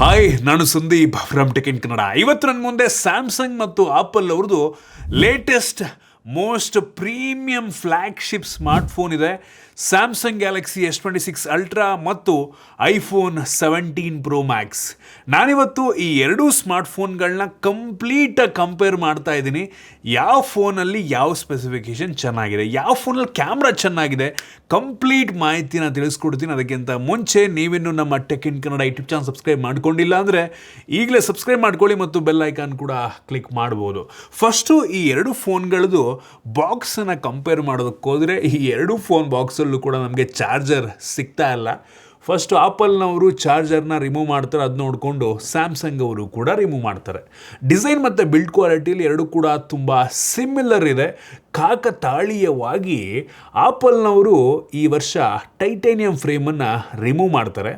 Hi, ನಾನು Sandeep from tech in Kannada. ಇವತ್ತು ನನ್ನ ಮುಂದೆ ಸ್ಯಾಮ್ಸಂಗ್ ಮತ್ತು ಆಪಲ್ ಅವ್ರದ್ದು latest most premium flagship smartphone ಇದೆ. ಸ್ಯಾಮ್ಸಂಗ್ ಗ್ಯಾಲಕ್ಸಿ S26 ಅಲ್ಟ್ರಾ ಮತ್ತು ಐಫೋನ್ 17 Pro Max. ನಾನಿವತ್ತು ಈ ಎರಡೂ ಸ್ಮಾರ್ಟ್ಫೋನ್ಗಳನ್ನ ಕಂಪ್ಲೀಟಾಗಿ ಕಂಪೇರ್ ಮಾಡ್ತಾ ಇದ್ದೀನಿ. ಯಾವ ಫೋನಲ್ಲಿ ಯಾವ ಸ್ಪೆಸಿಫಿಕೇಷನ್ ಚೆನ್ನಾಗಿದೆ, ಯಾವ ಫೋನಲ್ಲಿ ಕ್ಯಾಮ್ರಾ ಚೆನ್ನಾಗಿದೆ, ಕಂಪ್ಲೀಟ್ ಮಾಹಿತಿನ ತಿಳಿಸ್ಕೊಡ್ತೀನಿ. ಅದಕ್ಕಿಂತ ಮುಂಚೆ ನೀವಿನ್ನು ನಮ್ಮ tech in Kannada YouTube channel subscribe ಮಾಡ್ಕೊಂಡಿಲ್ಲ ಅಂದರೆ ಈಗಲೇ ಸಬ್ಸ್ಕ್ರೈಬ್ ಮಾಡ್ಕೊಳ್ಳಿ ಮತ್ತು ಬೆಲ್ ಐಕಾನ್ ಕೂಡ ಕ್ಲಿಕ್ ಮಾಡ್ಬೋದು. ಫಸ್ಟು ಈ ಎರಡು ಫೋನ್ಗಳದ್ದು ಬಾಕ್ಸನ್ನು ಕಂಪೇರ್ ಮಾಡೋದಕ್ಕೆ ಹೋದರೆ ಈ ಎರಡು ಫೋನ್ ಬಾಕ್ಸಲ್ಲೂ ಕೂಡ ನಮಗೆ ಚಾರ್ಜರ್ ಸಿಗ್ತಾ ಇಲ್ಲ. ಫಸ್ಟು ಆಪಲ್ನವರು ಚಾರ್ಜರ್ನ ರಿಮೂವ್ ಮಾಡ್ತಾರೆ, ಅದು ನೋಡಿಕೊಂಡು ಸ್ಯಾಮ್ಸಂಗ್ ಅವರು ಕೂಡ ರಿಮೂವ್ ಮಾಡ್ತಾರೆ. ಡಿಸೈನ್ ಮತ್ತು ಬಿಲ್ಡ್ ಕ್ವಾಲಿಟಿಲಿ ಎರಡು ಕೂಡ ತುಂಬ ಸಿಮಿಲರ್ ಇದೆ. ಕಾಕತಾಳೀಯವಾಗಿ ಆಪಲ್ನವರು ಈ ವರ್ಷ ಟೈಟೇನಿಯಂ ಫ್ರೇಮನ್ನು ರಿಮೂವ್ ಮಾಡ್ತಾರೆ.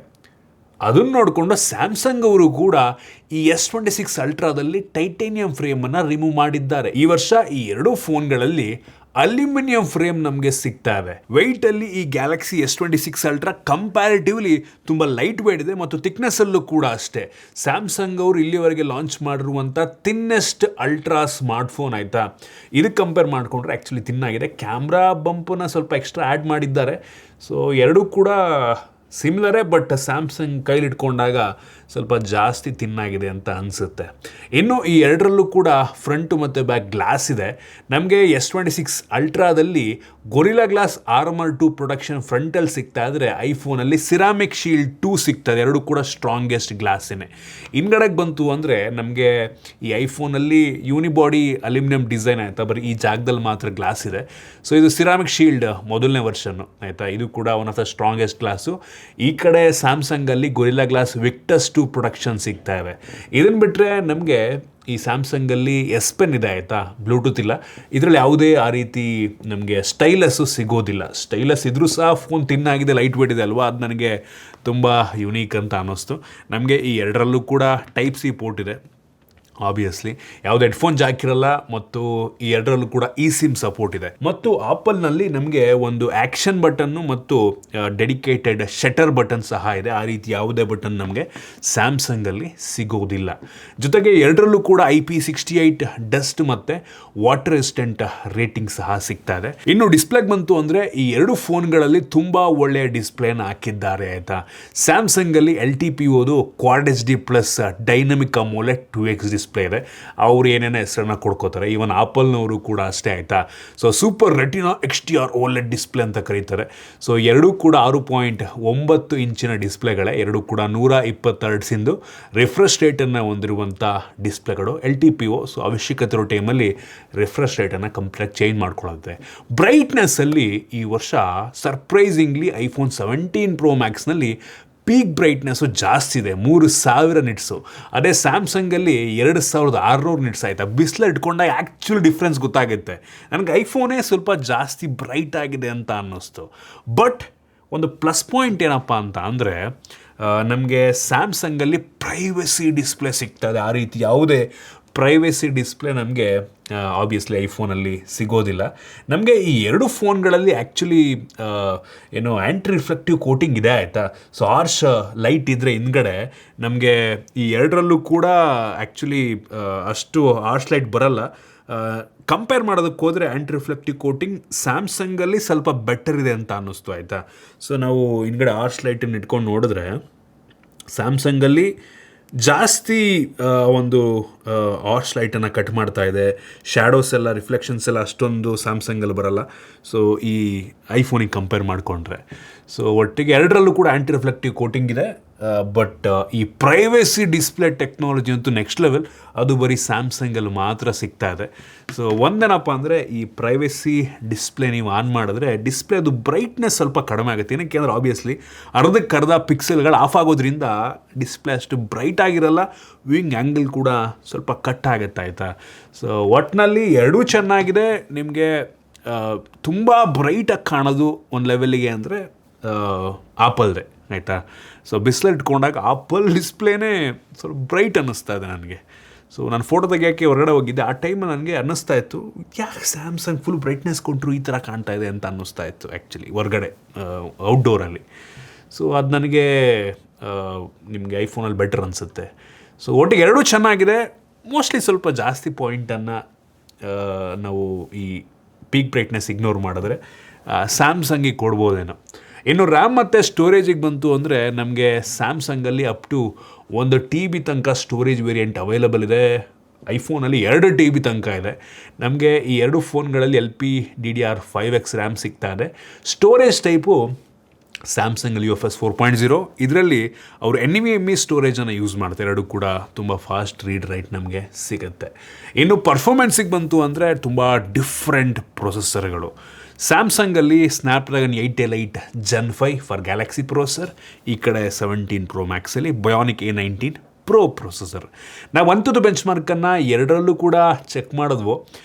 ಅದನ್ನು ನೋಡಿಕೊಂಡು ಸ್ಯಾಮ್ಸಂಗ್ ಅವರು ಕೂಡ ಈ S26 ಅಲ್ಟ್ರಾದಲ್ಲಿ ಟೈಟೇನಿಯಂ ಫ್ರೇಮನ್ನು ರಿಮೂವ್ ಮಾಡಿದ್ದಾರೆ. ಈ ವರ್ಷ ಈ ಎರಡೂ ಫೋನ್ಗಳಲ್ಲಿ ಅಲ್ಯೂಮಿನಿಯಂ ಫ್ರೇಮ್ ನಮಗೆ ಸಿಗ್ತಾ ಇದೆ. ವೆಯ್ಟಲ್ಲಿ ಈ ಗ್ಯಾಲಕ್ಸಿ S26 ಅಲ್ಟ್ರಾ ಕಂಪ್ಯಾರಿಟಿವ್ಲಿ ತುಂಬ ಲೈಟ್ ವೇಟ್ ಇದೆ ಮತ್ತು ಥಿಕ್ನೆಸ್ಸಲ್ಲೂ ಕೂಡ ಅಷ್ಟೇ. ಸ್ಯಾಮ್ಸಂಗ್ ಅವರು ಇಲ್ಲಿವರೆಗೆ ಲಾಂಚ್ ಮಾಡಿರುವಂಥ ಥಿನ್ನೆಸ್ಟ್ ಅಲ್ಟ್ರಾ ಸ್ಮಾರ್ಟ್ಫೋನ್ ಆಯಿತಾ. ಇದಕ್ಕೆ ಕಂಪೇರ್ ಮಾಡಿಕೊಂಡ್ರೆ ಆ್ಯಕ್ಚುಲಿ ತಿನ್ನಾಗಿದೆ. ಕ್ಯಾಮ್ರಾ ಬಂಪನ್ನು ಸ್ವಲ್ಪ ಎಕ್ಸ್ಟ್ರಾ ಆ್ಯಡ್ ಮಾಡಿದ್ದಾರೆ. ಸೊ ಎರಡೂ ಕೂಡ ಸಿಮಿಲರೇ, ಬಟ್ ಸ್ಯಾಮ್ಸಂಗ್ ಕೈಲಿಟ್ಕೊಂಡಾಗ ಸ್ವಲ್ಪ ಜಾಸ್ತಿ ತಿನ್ನಾಗಿದೆ ಅಂತ ಅನಿಸುತ್ತೆ. ಇನ್ನು ಈ ಎರಡರಲ್ಲೂ ಕೂಡ ಫ್ರಂಟು ಮತ್ತು ಬ್ಯಾಕ್ ಗ್ಲಾಸ್ ಇದೆ. ನಮಗೆ S26 ಅಲ್ಟ್ರಾದಲ್ಲಿ ಗೊರಿಲ್ಲಾ ಗ್ಲಾಸ್ ಆರ್ಮರ್ 2 ಪ್ರೊಡಕ್ಷನ್ ಫ್ರಂಟಲ್ಲಿ ಸಿಗ್ತಾ ಇದ್ದರೆ ಐಫೋನಲ್ಲಿ ಸಿರಾಮಿಕ್ ಶೀಲ್ಡ್ 2 ಸಿಗ್ತದೆ. ಎರಡೂ ಕೂಡ ಸ್ಟ್ರಾಂಗೆಸ್ಟ್ ಗ್ಲಾಸೇನೆ. ಹಿಂದ್ಗಡೆಗೆ ಬಂತು ಅಂದರೆ ನಮಗೆ ಈ ಐಫೋನಲ್ಲಿ ಯೂನಿಬಾಡಿ ಅಲ್ಯೂಮಿನಿಯಂ ಡಿಸೈನ್ ಆಯಿತಾ, ಬರೀ ಈ ಜಾಗದಲ್ಲಿ ಮಾತ್ರ ಗ್ಲಾಸ್ ಇದೆ. ಸೊ ಇದು ಸಿರಾಮಿಕ್ ಶೀಲ್ಡ್ ಮೊದಲನೇ ವರ್ಷನ್ನು ಆಯಿತಾ. ಇದು ಕೂಡ one of the strongest glass. ಈ ಕಡೆ ಸ್ಯಾಮ್ಸಂಗಲ್ಲಿ ಗೊರಿಲ್ಲಾ ಗ್ಲಾಸ್ ವಿಕ್ಟಸ್ 2 ಪ್ರೊಡಕ್ಷನ್ ಸಿಗ್ತಾ ಇವೆ. ಇದನ್ನು ಬಿಟ್ಟರೆ ನಮಗೆ ಈ ಸ್ಯಾಮ್ಸಂಗಲ್ಲಿ S Pen ಇದೆ ಆಯಿತಾ, ಬ್ಲೂಟೂತ್ ಇಲ್ಲ. ಇದರಲ್ಲಿ ಯಾವುದೇ ಆ ರೀತಿ ನಮಗೆ ಸ್ಟೈಲಸ್ಸು ಸಿಗೋದಿಲ್ಲ. ಸ್ಟೈಲಸ್ ಇದ್ರೂ ಸಹ ಫೋನ್ ತಿನ್ನಾಗಿದೆ, ಲೈಟ್ ವೇಟ್ ಇದೆ ಅಲ್ವಾ, ಅದು ನನಗೆ ತುಂಬ ಯುನೀಕ್ ಅಂತ ಅನ್ನಿಸ್ತು. ನಮಗೆ ಈ ಎರಡರಲ್ಲೂ ಕೂಡ ಟೈಪ್ ಸಿ ಪೋರ್ಟ್ ಇದೆ. ಆಬ್ವಿಯಸ್ಲಿ ಯಾವುದೇ ಹೆಡ್ಫೋನ್ ಜಾಕ್ ಇರಲ್ಲ ಮತ್ತು ಈ ಎರಡರಲ್ಲೂ ಕೂಡ eSIM ಸಪೋರ್ಟ್ ಇದೆ. ಮತ್ತು ಆಪಲ್ನಲ್ಲಿ ನಮಗೆ ಒಂದು ಆ್ಯಕ್ಷನ್ ಬಟನ್ನು ಮತ್ತು ಡೆಡಿಕೇಟೆಡ್ ಶಟರ್ ಬಟನ್ ಸಹ ಇದೆ. ಆ ರೀತಿ ಯಾವುದೇ ಬಟನ್ ನಮಗೆ ಸ್ಯಾಮ್ಸಂಗಲ್ಲಿ ಸಿಗೋದಿಲ್ಲ. ಜೊತೆಗೆ ಎರಡರಲ್ಲೂ ಕೂಡ IP68 ಡಸ್ಟ್ ಮತ್ತು ವಾಟರ್ ರೆಸಿಸ್ಟೆಂಟ್ ರೇಟಿಂಗ್ ಸಹ ಸಿಗ್ತಾ ಇದೆ. ಇನ್ನು ಡಿಸ್ಪ್ಲೇಗೆ ಬಂತು ಅಂದರೆ ಈ ಎರಡು ಫೋನ್ಗಳಲ್ಲಿ ತುಂಬ ಒಳ್ಳೆಯ ಡಿಸ್ಪ್ಲೇನ ಹಾಕಿದ್ದಾರೆ ಆಯಿತಾ. ಸ್ಯಾಮ್ಸಂಗಲ್ಲಿ LTPO Quad HD plus dynamic ಅಮೋಲೆಡ್ 2X display ಇದೆ. ಅವರು ಏನೇನೋ ಹೆಸರನ್ನ ಕೊಡ್ಕೋತಾರೆ. ಈವನ್ ಆಪಲ್ನವರು ಕೂಡ ಅಷ್ಟೇ ಆಯಿತಾ. So super retina XDR OLED display ಅಂತ ಕರೀತಾರೆ. ಸೊ ಎರಡೂ ಕೂಡ 6.9 ಇಂಚಿನ ಡಿಸ್ಪ್ಲೇಗಳೇ. ಎರಡೂ ಕೂಡ 120 ಹರ್ಟ್ಸಿಂದು ರಿಫ್ರೆಶ್ ರೇಟನ್ನು ಹೊಂದಿರುವಂಥ ಡಿಸ್ಪ್ಲೇಗಳು. LTPO ಸೊ ಅವಶ್ಯಕತೆ ಇರೋ ಟೈಮಲ್ಲಿ ರಿಫ್ರೆಶ್ ರೇಟನ್ನು ಕಂಪ್ಲೀಟ್ ಚೇಂಜ್ ಮಾಡ್ಕೊಳ್ಳುತ್ತೆ. ಬ್ರೈಟ್ನೆಸ್ಸಲ್ಲಿ ಈ ವರ್ಷ ಸರ್ಪ್ರೈಸಿಂಗ್ಲಿ ಐಫೋನ್ 17 Pro Maxನಲ್ಲಿ ಪೀಕ್ ಬ್ರೈಟ್ನೆಸ್ಸು ಜಾಸ್ತಿ ಇದೆ, 3000 ನಿಟ್ಸು. ಅದೇ ಸ್ಯಾಮ್ಸಂಗಲ್ಲಿ 2600 ನಿಟ್ಸ್ ಆಯಿತಾ. ಬಿಸಿಲು ಇಟ್ಕೊಂಡಾಗ ಆ್ಯಕ್ಚುಲಿ ಡಿಫ್ರೆನ್ಸ್ ಗೊತ್ತಾಗುತ್ತೆ. ನನಗೆ ಐಫೋನೇ ಸ್ವಲ್ಪ ಜಾಸ್ತಿ ಬ್ರೈಟ್ ಆಗಿದೆ ಅಂತ ಅನ್ನಿಸ್ತು. ಬಟ್ ಒಂದು ಪ್ಲಸ್ ಪಾಯಿಂಟ್ ಏನಪ್ಪ ಅಂತ ಅಂದರೆ ನಮಗೆ ಸ್ಯಾಮ್ಸಂಗಲ್ಲಿ ಪ್ರೈವಸಿ ಡಿಸ್ಪ್ಲೇ ಸಿಗ್ತದೆ. ಆ ರೀತಿ ಯಾವುದೇ ಪ್ರೈವಸಿ ಡಿಸ್ಪ್ಲೇ ನಮಗೆ ಆಬ್ವಿಯಸ್ಲಿ ಐಫೋನಲ್ಲಿ ಸಿಗೋದಿಲ್ಲ. ನಮಗೆ ಈ ಎರಡು ಫೋನ್ಗಳಲ್ಲಿ ಆ್ಯಕ್ಚುಲಿ ಏನು ಆ್ಯಂಟಿ ರಿಫ್ಲೆಕ್ಟಿವ್ ಕೋಟಿಂಗ್ ಇದೆ ಆಯಿತಾ. ಸೊ ಆರ್ಶ್ ಲೈಟ್ ಇದ್ದರೆ ಹಿಂದ್ಗಡೆ ನಮಗೆ ಈ ಎರಡರಲ್ಲೂ ಕೂಡ ಆ್ಯಕ್ಚುಲಿ ಅಷ್ಟು ಆರ್ಶ್ ಲೈಟ್ ಬರಲ್ಲ. ಕಂಪೇರ್ ಮಾಡೋದಕ್ಕೆ ಹೋದರೆ ಆ್ಯಂಟಿ ರಿಫ್ಲೆಕ್ಟಿವ್ ಕೋಟಿಂಗ್ ಸ್ಯಾಮ್ಸಂಗಲ್ಲಿ ಸ್ವಲ್ಪ ಬೆಟರ್ ಇದೆ ಅಂತ ಅನ್ನಿಸ್ತು ಆಯಿತಾ. ಸೊ ನಾವು ಹಿಂದ್ಗಡೆ ಆರ್ಶ್ ಲೈಟನ್ನು ಇಟ್ಕೊಂಡು ನೋಡಿದ್ರೆ ಸ್ಯಾಮ್ಸಂಗಲ್ಲಿ ಜಾಸ್ತಿ ಒಂದು ಆರ್ಶ್ ಲೈಟನ್ನು ಕಟ್ ಮಾಡ್ತಾ ಇದೆ. ಶ್ಯಾಡೋಸ್ ಎಲ್ಲ ರಿಫ್ಲೆಕ್ಷನ್ಸ್ ಎಲ್ಲ ಅಷ್ಟೊಂದು ಸ್ಯಾಮ್ಸಂಗಲ್ಲಿ ಬರಲ್ಲ. ಸೊ ಈ ಐಫೋನಿಗೆ ಕಂಪೇರ್ ಮಾಡಿಕೊಂಡ್ರೆ ಸೊ ಒಟ್ಟಿಗೆ ಎರಡರಲ್ಲೂ ಕೂಡ ಆ್ಯಂಟಿ ರಿಫ್ಲೆಕ್ಟಿವ್ ಕೋಟಿಂಗ್ ಇದೆ. ಬಟ್ ಈ ಪ್ರೈವೇಸಿ ಡಿಸ್ಪ್ಲೇ ಟೆಕ್ನಾಲಜಿ ಅಂತೂ ನೆಕ್ಸ್ಟ್ ಲೆವೆಲ್. ಅದು ಬರೀ ಸ್ಯಾಮ್ಸಂಗಲ್ಲಿ ಮಾತ್ರ ಸಿಗ್ತಾ ಇದೆ. ಸೊ ಒಂದೇನಪ್ಪ ಅಂದರೆ ಈ ಪ್ರೈವೇಸಿ ಡಿಸ್ಪ್ಲೇ ನೀವು ಆನ್ ಮಾಡಿದ್ರೆ ಡಿಸ್ಪ್ಲೇ ಅದು ಬ್ರೈಟ್ನೆಸ್ ಸ್ವಲ್ಪ ಕಡಿಮೆ ಆಗುತ್ತೆ. ಏನಕ್ಕೆ ಅಂದರೆ ಆಬ್ವಿಯಸ್ಲಿ ಅರ್ಧ ಪಿಕ್ಸೆಲ್ಗಳು ಆಫ್ ಆಗೋದ್ರಿಂದ ಡಿಸ್ಪ್ಲೇ ಅಷ್ಟು ಬ್ರೈಟ್ ಆಗಿರಲ್ಲ. ವಿಂಗ್ ಆ್ಯಂಗಲ್ ಕೂಡ ಸ್ವಲ್ಪ ಕಟ್ ಆಗುತ್ತೆ ಆಯಿತಾ. ಸೊ ಒಟ್ಟಿನಲ್ಲಿ ಎರಡೂ ಚೆನ್ನಾಗಿದೆ. ನಿಮಗೆ ತುಂಬ ಬ್ರೈಟಾಗಿ ಕಾಣೋದು ಒಂದು ಲೆವೆಲ್ಲಿಗೆ ಅಂದರೆ ಆಪಲ್ದೆ ಆಯಿತಾ. ಸೊ ಬಿಸಿಲು ಇಟ್ಕೊಂಡಾಗ ಆಪಲ್ ಡಿಸ್ಪ್ಲೇನೇ ಸ್ವಲ್ಪ ಬ್ರೈಟ್ ಅನ್ನಿಸ್ತಾ ಇದೆ ನನಗೆ. ಸೊ ನಾನು ಫೋಟೋ ತೆಗಿಯೋಕ್ಕೆ ಹೊರಗಡೆ ಹೋಗಿದ್ದೆ. ಆ ಟೈಮಲ್ಲಿ ನನಗೆ ಅನ್ನಿಸ್ತಾ ಇತ್ತು, ಯಾಕೆ ಸ್ಯಾಮ್ಸಂಗ್ ಫುಲ್ ಬ್ರೈಟ್ನೆಸ್ ಕೊಟ್ಟರು ಈ ಥರ ಕಾಣ್ತಾ ಇದೆ ಅಂತ ಅನ್ನಿಸ್ತಾ ಇತ್ತು ಆ್ಯಕ್ಚುಲಿ ಹೊರಗಡೆ ಔಟ್ಡೋರಲ್ಲಿ. ಸೊ ಅದು ನನಗೆ ನಿಮಗೆ ಐಫೋನಲ್ಲಿ ಬೆಟರ್ ಅನಿಸುತ್ತೆ. ಸೊ ಒಟ್ಟಿಗೆ ಎರಡೂ ಚೆನ್ನಾಗಿದೆ. ಮೋಸ್ಟ್ಲಿ ಸ್ವಲ್ಪ ಜಾಸ್ತಿ ಪಾಯಿಂಟನ್ನು ನಾವು ಈ ಪೀಕ್ ಬ್ರೈಟ್ನೆಸ್ ಇಗ್ನೋರ್ ಮಾಡಿದ್ರೆ ಸ್ಯಾಮ್ಸಂಗಿಗೆ ಕೊಡ್ಬೋದೇನೋ. ಇನ್ನು ರ್ಯಾಮ್ ಮತ್ತು ಸ್ಟೋರೇಜಿಗೆ ಬಂತು ಅಂದರೆ ನಮಗೆ ಸ್ಯಾಮ್ಸಂಗಲ್ಲಿ ಅಪ್ ಟು 1 TB ತನಕ ಸ್ಟೋರೇಜ್ ವೇರಿಯಂಟ್ ಅವೈಲಬಲ್ ಇದೆ. ಐಫೋನಲ್ಲಿ 2 TB ತನಕ ಇದೆ. ನಮಗೆ ಈ ಎರಡು ಫೋನ್ಗಳಲ್ಲಿ LPDDR5X ರ್ಯಾಮ್ ಸಿಗ್ತಾ ಇದೆ. ಸ್ಟೋರೇಜ್ ಟೈಪು ಸ್ಯಾಮ್ಸಂಗಲ್ಲಿ UFS 4.0, ಇದರಲ್ಲಿ ಅವರು NVMe ಸ್ಟೋರೇಜನ್ನು ಯೂಸ್ ಮಾಡ್ತಾರೆ. ಎರಡು ಕೂಡ ತುಂಬ ಫಾಸ್ಟ್ ರೀಡ್ ರೈಟ್ ನಮಗೆ ಸಿಗುತ್ತೆ. ಇನ್ನು ಪರ್ಫಾರ್ಮೆನ್ಸಿಗೆ ಬಂತು ಅಂದರೆ ತುಂಬ ಡಿಫ್ರೆಂಟ್ ಪ್ರೊಸೆಸರ್ಗಳು. ಸ್ಯಾಮ್ಸಂಗಲ್ಲಿ Snapdragon 8 Gen 5 for Galaxy processor, ಈ ಕಡೆ 17 Pro Maxಲ್ಲಿ ಬಯೋನಿಕ್ A19 Pro ಪ್ರೊಸೆಸರ್. ನಾವು ಅಂಥದ್ದು ಬೆಂಚ್ ಮಾರ್ಕನ್ನು ಎರಡರಲ್ಲೂ ಕೂಡ ಚೆಕ್ ಮಾಡಿದ್ವು.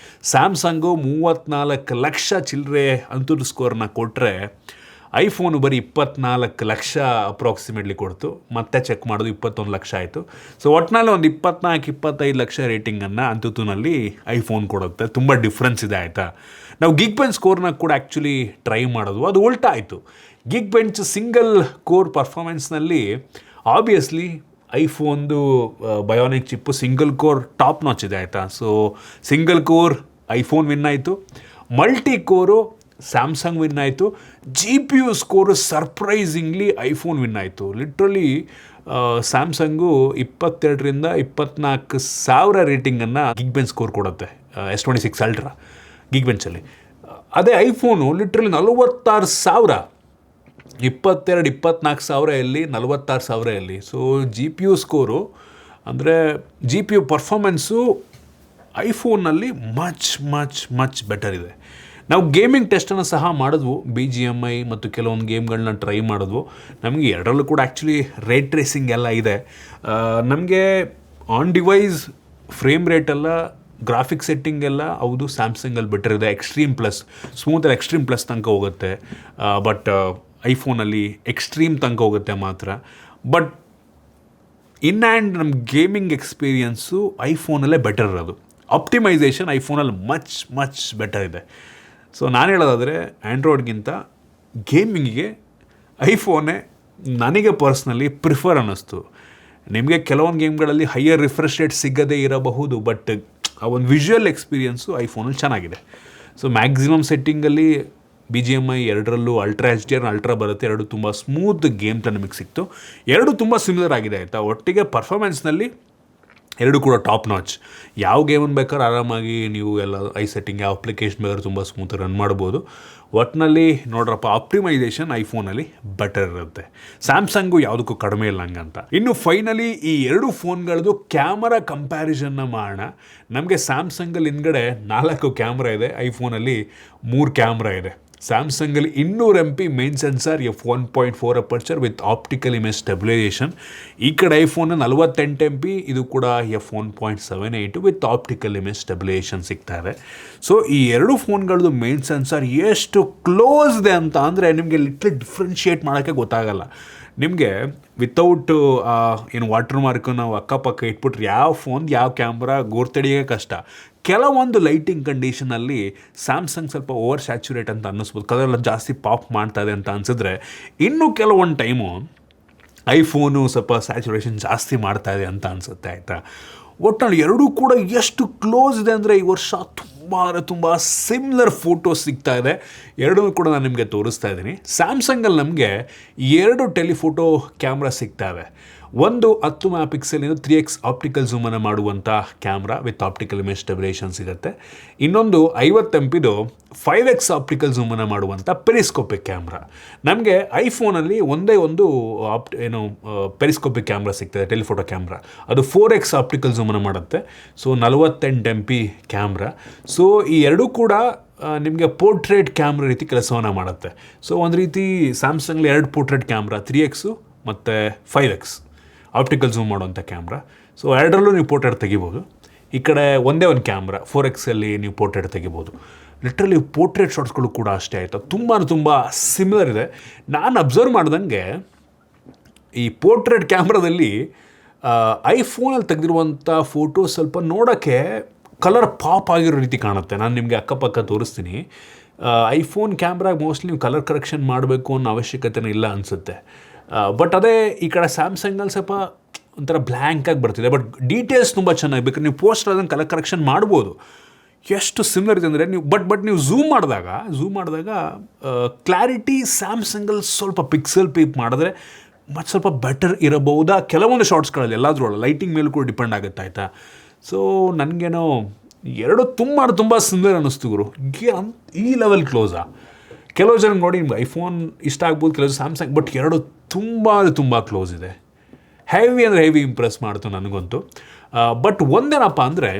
ಸ್ಯಾಮ್ಸಂಗು 34 ಲಕ್ಷ ಚಿಲ್ಲರೆ ಅಂಥದ್ದು ಸ್ಕೋರ್ನ ಕೊಟ್ಟರೆ ಐಫೋನು ಬರೀ 24 ಲಕ್ಷ ಅಪ್ರಾಕ್ಸಿಮೇಟ್ಲಿ ಕೊಡ್ತು. ಮತ್ತೆ ಚೆಕ್ ಮಾಡೋದು 21 ಲಕ್ಷ ಆಯಿತು. ಸೊ ಒಟ್ಟಿನಲ್ಲಿ ಒಂದು 24-25 ಲಕ್ಷ ರೇಟಿಂಗನ್ನು ಅಂತೂನಲ್ಲಿ ಐಫೋನ್ ಕೊಡುತ್ತೆ. ತುಂಬ ಡಿಫ್ರೆನ್ಸ್ ಇದೆ ಆಯಿತಾ. ನಾವು ಗಿಗ್ ಬೆಂಚ್ ಸ್ಕೋರ್ನ ಕೂಡ ಆ್ಯಕ್ಚುಲಿ ಟ್ರೈ ಮಾಡೋದು, ಅದು ಉಲ್ಟಾ ಆಯಿತು. ಗಿಗ್ ಬೆಂಚ್ ಸಿಂಗಲ್ ಕೋರ್ ಪರ್ಫಾರ್ಮೆನ್ಸ್ನಲ್ಲಿ ಆಬ್ವಿಯಸ್ಲಿ ಐಫೋನ್ದು bionic chip single core top notch ಇದೆ ಆಯಿತಾ. So single core iPhone win ಆಯಿತು, ಮಲ್ಟಿ ಕೋರು ಸ್ಯಾಮ್ಸಂಗ್ ವಿನ್ ಆಯಿತು, GPU score surprisingly iPhone win ಆಯಿತು. ಲಿಟ್ರಲಿ ಸ್ಯಾಮ್ಸಂಗು 22,000-24,000 ರೇಟಿಂಗನ್ನು ಗಿಗ್ ಬೆಂಚ್ ಸ್ಕೋರ್ ಕೊಡುತ್ತೆ S26 ಅಲ್ಟ್ರಾ ಗಿಗ್ ಬೆಂಚಲ್ಲಿ. ಅದೇ ಐಫೋನು ಲಿಟ್ರಲಿ 46,000, 22,000-24,000 ಎಲ್ಲಿ, 46,000 ಎಲ್ಲಿ. ಸೊ GPU ಸ್ಕೋರು ಅಂದರೆ GPU ಪರ್ಫಾರ್ಮೆನ್ಸು ಐಫೋನಲ್ಲಿ ಮಚ್ ಬೆಟರ್ ಇದೆ. ನಾವು ಗೇಮಿಂಗ್ ಟೆಸ್ಟನ್ನು ಸಹ ಮಾಡಿದ್ವು, BGMI ಮತ್ತು ಕೆಲವೊಂದು ಗೇಮ್ಗಳನ್ನ ಟ್ರೈ ಮಾಡಿದ್ವು. ನಮಗೆ ಎರಡರಲ್ಲೂ ಕೂಡ ಆ್ಯಕ್ಚುಲಿ ರೇಟ್ ಟ್ರೇಸಿಂಗ್ ಎಲ್ಲ ಇದೆ. ನಮಗೆ ಆನ್ ಡಿವೈಸ್ ಫ್ರೇಮ್ ರೇಟೆಲ್ಲ, ಗ್ರಾಫಿಕ್ ಸೆಟ್ಟಿಂಗ್ ಎಲ್ಲ ಹೌದು ಸ್ಯಾಮ್ಸಂಗಲ್ಲಿ ಬೆಟರ್ ಇದೆ. ಸ್ಮೂತಲ್ಲಿ ಎಕ್ಸ್ಟ್ರೀಮ್ ಪ್ಲಸ್ ತನಕ ಹೋಗುತ್ತೆ. ಬಟ್ ಐಫೋನಲ್ಲಿ ಎಕ್ಸ್ಟ್ರೀಮ್ ತನಕ ಹೋಗುತ್ತೆ ಮಾತ್ರ. ಬಟ್ ಇನ್ ಹ್ಯಾಂಡ್ ನಮ್ಮ ಗೇಮಿಂಗ್ ಎಕ್ಸ್ಪೀರಿಯನ್ಸು ಐಫೋನಲ್ಲೇ ಬೆಟರ್ ಇರೋದು. ಆಪ್ಟಿಮೈಸೇಷನ್ ಐಫೋನಲ್ಲಿ ಮಚ್ ಬೆಟರ್ ಇದೆ. ಸೊ ನಾನು ಹೇಳೋದಾದರೆ ಆ್ಯಂಡ್ರಾಯ್ಡ್ಗಿಂತ ಗೇಮಿಂಗಿಗೆ ಐಫೋನೇ ನನಗೆ ಪರ್ಸ್ನಲಿ ಪ್ರಿಫರ್ ಅನ್ನಿಸ್ತು. ನಿಮಗೆ ಕೆಲವೊಂದು ಗೇಮ್ಗಳಲ್ಲಿ ಹೈಯರ್ ರಿಫ್ರೆಶ್ ರೇಟ್ ಸಿಗದೇ ಇರಬಹುದು, ಬಟ್ ಆ ಒಂದು ವಿಜುವಲ್ ಎಕ್ಸ್ಪೀರಿಯನ್ಸು ಐಫೋನಲ್ಲಿ ಚೆನ್ನಾಗಿದೆ. ಸೊ ಮ್ಯಾಕ್ಸಿಮಮ್ ಸೆಟ್ಟಿಂಗಲ್ಲಿ BGMI ಎರಡರಲ್ಲೂ ಅಲ್ಟ್ರಾ HDR ಅಲ್ಟ್ರಾ ಬರುತ್ತೆ. ಎರಡು ತುಂಬ ಸ್ಮೂತ್ ಗೇಮ್ ಪ್ಲೇ ನಮಗೆ ಸಿಕ್ತು. ಎರಡು ತುಂಬ ಸಿಮಿಲರ್ ಆಗಿದೆ ಆಯಿತಾ. ಒಟ್ಟಿಗೆ ಪರ್ಫಾರ್ಮೆನ್ಸ್ನಲ್ಲಿ ಎರಡು ಕೂಡ ಟಾಪ್ ನಾಚ್. ಯಾವ ಗೇಮನ್ನು ಬೇಕಾದ್ರೂ ಆರಾಮಾಗಿ ನೀವು ಎಲ್ಲ ಸೆಟ್ಟಿಂಗ್ ಯಾವ ಅಪ್ಲಿಕೇಶನ್ ಬೇಕಾದ್ರೂ ತುಂಬ ಸ್ಮೂತಾಗಿ ರನ್ ಮಾಡ್ಬೋದು. ಒಟ್ಟಿನಲ್ಲಿ ನೋಡ್ರಪ್ಪ, ಆಪ್ಟಿಮೈಸೇಷನ್ ಐಫೋನಲ್ಲಿ ಬೆಟರ್ ಇರುತ್ತೆ. ಸ್ಯಾಮ್ಸಂಗು ಯಾವುದಕ್ಕೂ ಕಡಿಮೆ ಇಲ್ಲ ಹಂಗಂತ. ಇನ್ನು ಫೈನಲಿ ಈ ಎರಡು ಫೋನ್ಗಳದ್ದು ಕ್ಯಾಮರಾ ಕಂಪ್ಯಾರಿಸನ್ನ ಮಾಡೋಣ. ನಮಗೆ ಸ್ಯಾಮ್ಸಂಗಲ್ಲಿ ಹಿಂದ್ಗಡೆ 4 ಕ್ಯಾಮ್ರಾ ಇದೆ, ಐಫೋನಲ್ಲಿ 3 ಕ್ಯಾಮ್ರಾ ಇದೆ. ಸ್ಯಾಮ್ಸಂಗಲ್ಲಿ 200 MP main sensor, f1.4 aperture with optical image stabilisation. ಈ ಕಡೆ ಐಫೋನ 48 MP, ಇದು ಕೂಡ f1.78 with optical image stabilisation ಸಿಗ್ತಾ ಇದೆ. ಸೊ ಈ ಎರಡು ಫೋನ್ಗಳದ್ದು ಮೇನ್ ಸೆನ್ಸಾರ್ ಎಷ್ಟು ಕ್ಲೋಸ್ ಇದೆ ಅಂತ ಅಂದರೆ ನಿಮಗೆ ಲಿಟ್ಲಿ ಡಿಫ್ರೆನ್ಷಿಯೇಟ್ ಮಾಡೋಕ್ಕೆ ಗೊತ್ತಾಗಲ್ಲ. ನಿಮಗೆ ವಿತೌಟ್ ಏನು ವಾಟರ್ ಮಾರ್ಕು ನಾವು ಅಕ್ಕಪಕ್ಕ ಇಟ್ಬಿಟ್ರೆ ಯಾವ ಫೋನ್ ಯಾವ ಕ್ಯಾಮ್ರಾ ಗುರ್ತಡಿಯೋಕ್ಕೆ ಕಷ್ಟ. ಕೆಲವೊಂದು ಲೈಟಿಂಗ್ ಕಂಡೀಷನಲ್ಲಿ ಸ್ಯಾಮ್ಸಂಗ್ ಸ್ವಲ್ಪ ಓವರ್ ಸ್ಯಾಚುರೇಟ್ ಅಂತ ಅನ್ನಿಸ್ಬೋದು, ಕಲರೆಲ್ಲ ಜಾಸ್ತಿ ಪಾಪ್ ಮಾಡ್ತಾ ಇದೆ ಅಂತ ಅನಿಸಿದ್ರೆ, ಇನ್ನು ಕೆಲವೊಂದು ಟೈಮು ಐಫೋನು ಸ್ವಲ್ಪ ಸ್ಯಾಚುರೇಷನ್ ಜಾಸ್ತಿ ಮಾಡ್ತಾ ಇದೆ ಅಂತ ಅನಿಸುತ್ತೆ ಆಯಿತಾ. ಒಟ್ಟಿನಲ್ಲಿ ಎರಡೂ ಕೂಡ ಎಷ್ಟು ಕ್ಲೋಸ್ ಇದೆ ಅಂದರೆ ಈ ವರ್ಷ ತುಂಬ ಸಿಮಿಲರ್ ಫೋಟೋಸ್ ಸಿಗ್ತಾ ಇದೆ. ಎರಡೂ ಕೂಡ ನಾನು ನಿಮಗೆ ತೋರಿಸ್ತಾ ಇದ್ದೀನಿ. ಸ್ಯಾಮ್ಸಂಗಲ್ಲಿ ನಮಗೆ 2 ಟೆಲಿಫೋಟೋ ಕ್ಯಾಮ್ರಾ ಸಿಗ್ತಾ ಇದೆ. ಒಂದು 10 MP 3x ಆಪ್ಟಿಕಲ್ ಝೂಮನ್ನು ಮಾಡುವಂಥ camera with optical image stabilisation ಸಿಗುತ್ತೆ. ಇನ್ನೊಂದು 50 MP 5x ಆಪ್ಟಿಕಲ್ ಝೂಮನ್ನು ಮಾಡುವಂಥ ಪೆರಿಸ್ಕೋಪಿಕ್ ಕ್ಯಾಮ್ರಾ. ನಮಗೆ ಐಫೋನಲ್ಲಿ ಒಂದೇ ಒಂದು ಪೆರಿಸ್ಕೋಪಿಕ್ ಕ್ಯಾಮ್ರಾ ಸಿಗ್ತದೆ, ಟೆಲಿಫೋಟೋ ಕ್ಯಾಮ್ರಾ. ಅದು 4x ಆಪ್ಟಿಕಲ್ ಝೂಮನ್ನು ಮಾಡುತ್ತೆ. So 48 MP camera. ಸೊ ಈ ಎರಡೂ ಕೂಡ ನಿಮಗೆ ಪೋರ್ಟ್ರೇಟ್ ಕ್ಯಾಮ್ರಾ ರೀತಿ ಕೆಲಸವನ್ನು ಮಾಡುತ್ತೆ. ಸೊ ಒಂದು ರೀತಿ ಸ್ಯಾಮ್ಸಂಗ್ಲಿ 2 ಪೋರ್ಟ್ರೇಟ್ ಕ್ಯಾಮ್ರಾ, 3x ಮತ್ತು 5x ಆಪ್ಟಿಕಲ್ ಝೂಮ್ ಮಾಡುವಂಥ ಕ್ಯಾಮ್ರಾ. ಸೊ ಎರಡರಲ್ಲೂ ನೀವು ಪೋರ್ಟ್ರೇಟ್ ತೆಗಿಬೋದು. ಈ ಕಡೆ ಒಂದೇ ಒಂದು ಕ್ಯಾಮ್ರಾ 4xಲ್ಲಿ ನೀವು ಪೋರ್ಟ್ರೇಟ್ ತೆಗಿಬೋದು. ಲಿಟ್ರಲಿ ಪೋರ್ಟ್ರೇಟ್ ಶಾಟ್ಸ್ಗಳು ಕೂಡ ಅಷ್ಟೇ ಆಯಿತು, ತುಂಬ ಸಿಮಿಲರ್ ಇದೆ. ನಾನು ಅಬ್ಸರ್ವ್ ಮಾಡ್ದಂಗೆ ಈ ಪೋರ್ಟ್ರೇಟ್ ಕ್ಯಾಮ್ರಾದಲ್ಲಿ ಐಫೋನಲ್ಲಿ ತೆಗೆದಿರುವಂಥ ಫೋಟೋ ಸ್ವಲ್ಪ ನೋಡೋಕ್ಕೆ ಕಲರ್ ಪಾಪ್ ಆಗಿರೋ ರೀತಿ ಕಾಣುತ್ತೆ. ನಾನು ನಿಮಗೆ ಅಕ್ಕಪಕ್ಕ ತೋರಿಸ್ತೀನಿ. ಐಫೋನ್ ಕ್ಯಾಮ್ರಾಗ ಮೋಸ್ಟ್ಲಿ ನೀವು ಕಲರ್ ಕರೆಕ್ಷನ್ ಮಾಡಬೇಕು ಅನ್ನೋ ಅವಶ್ಯಕತೆನೇ ಇಲ್ಲ ಅನಿಸುತ್ತೆ. ಬಟ್ ಅದೇ ಈ ಕಡೆ ಸ್ಯಾಮ್ಸಂಗಲ್ಲಿ ಸ್ವಲ್ಪ ಒಂಥರ ಬ್ಲ್ಯಾಂಕಾಗಿ ಬರ್ತಿದೆ. ಬಟ್ ಡೀಟೇಲ್ಸ್ ತುಂಬ ಚೆನ್ನಾಗಿ ಬೇಕಾದ್ರೆ ನೀವು ಪೋಸ್ಟರ್ ಅದನ್ನು ಕಲರ್ ಕರೆಕ್ಷನ್ ಮಾಡ್ಬೋದು. ಎಷ್ಟು ಸಿಮಿಲರ್ ಇದೆ ಅಂದರೆ ನೀವು ಬಟ್ ನೀವು ಝೂಮ್ ಮಾಡಿದಾಗ ಕ್ಲಾರಿಟಿ ಸ್ಯಾಮ್ಸಂಗಲ್ಲಿ ಸ್ವಲ್ಪ ಪಿಕ್ಸೆಲ್ ಪೀಪ್ ಮಾಡಿದ್ರೆ ಮತ್ತು ಸ್ವಲ್ಪ ಬೆಟರ್ ಇರಬಹುದಾ ಕೆಲವೊಂದು ಶಾರ್ಟ್ಸ್ಗಳಲ್ಲಿ, ಎಲ್ಲಾದರೂ ಲೈಟಿಂಗ್ ಮೇಲೂ ಕೂಡ ಡಿಪೆಂಡ್ ಆಗುತ್ತೆ ಆಯಿತಾ. ಸೊ ನನಗೇನೋ ಎರಡು ತುಂಬ ಸಿಮಿಲರ್ ಅನ್ನಿಸ್ತು ಗುರು. ಈ ಲೆವೆಲ್ ಕ್ಲೋಸಾ? ಕೆಲವು ಜನ ನೋಡಿ ನಿಮ್ಗೆ ಐಫೋನ್ ಇಷ್ಟ ಆಗ್ಬೋದು, ಕೆಲವು ಸ್ಯಾಮ್ಸಂಗ್, ಬಟ್ ಎರಡು ತುಂಬ ಕ್ಲೋಸ್ ಇದೆ. ಹೆವಿ ಅಂದರೆ ಹೆವಿ ಇಂಪ್ರೆಸ್ ಮಾಡ್ತು ನನಗಂತೂ. ಬಟ್ ಒಂದೇನಪ್ಪ ಅಂದರೆ